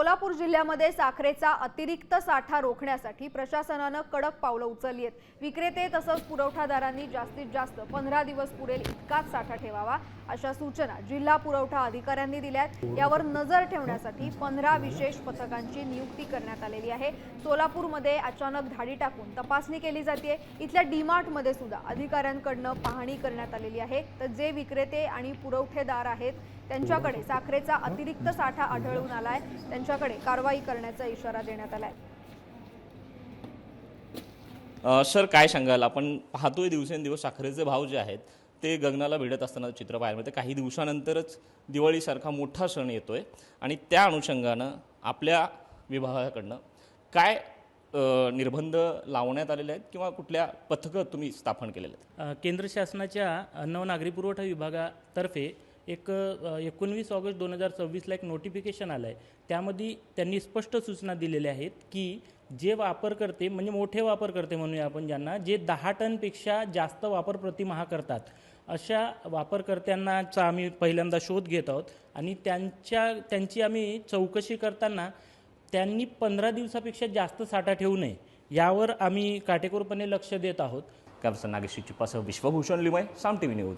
सोलापूर जिल्ह्यामध्ये साखरेचा अतिरिक्त साठा रोखण्यासाठी प्रशासनाने कडक पावलं उचलली आहेत। विक्रेते तसंच पुरवठादारांनी जास्तीत जास्त 15 दिवस पुरेल इतकाच साठा ठेवावा अशा सूचना जिल्हा पुरवठा अधिकाऱ्यांनी दिल्यात। यावर नजर ठेवण्यासाठी 15 विशेष पथकांची नियुक्ती करण्यात आलेली आहे। सोलापूरमध्ये अचानक धाडी टाकून तपासणी केली जाते। इथल्या डीमार्ट मध्ये सुद्धा अधिकाऱ्यांकडून पाहणी करण्यात आलेली आहे। तर जे विक्रेते आणि पुरवठेदार आहेत त्यांच्याकडे साखरेचा अतिरिक्त साठा आढळून आलाय, त्यांच्याकडे कारवाई करण्याचा इशारा देण्यात आलाय। सर काय सांगाल, आपण पाहतोय दिवसेंदिवस साखरेचे भाव जे आहेत ते गगनाला भिडत असताना चित्र पाहायला मिळते। काही दिवसानंतरच दिवाळीसारखा मोठा सण येतोय आणि त्या अनुषंगानं आपल्या विभागाकडनं काय निर्बंध लावण्यात आलेले आहेत किंवा कुठल्या पथकं तुम्ही स्थापन केलेले आहेत? केंद्र शासनाच्या अन्न व नागरी पुरवठा विभागातर्फे एक 19 ऑगस्ट 2026 एक नोटिफिकेशन आलं आहे। त्यामध्ये त्यांनी स्पष्ट सूचना दिलेल्या आहेत की जे वापरकर्ते म्हणजे मोठे वापरकर्ते म्हणूया आपण, ज्यांना जे 10 टनपेक्षा जास्त वापर प्रतिमाह करतात अशा वापरकर्त्यांनाचा आम्ही पहिल्यांदा शोध घेत आहोत आणि त्यांची आम्ही चौकशी करताना त्यांनी 15 दिवसापेक्षा जास्त साठा ठेवू नये यावर आम्ही काटेकोरपणे लक्ष देत आहोत। कॅप्टन नागेश चिप्पासह विश्वभूषण लिमय, साम टीव्ही न्यूज।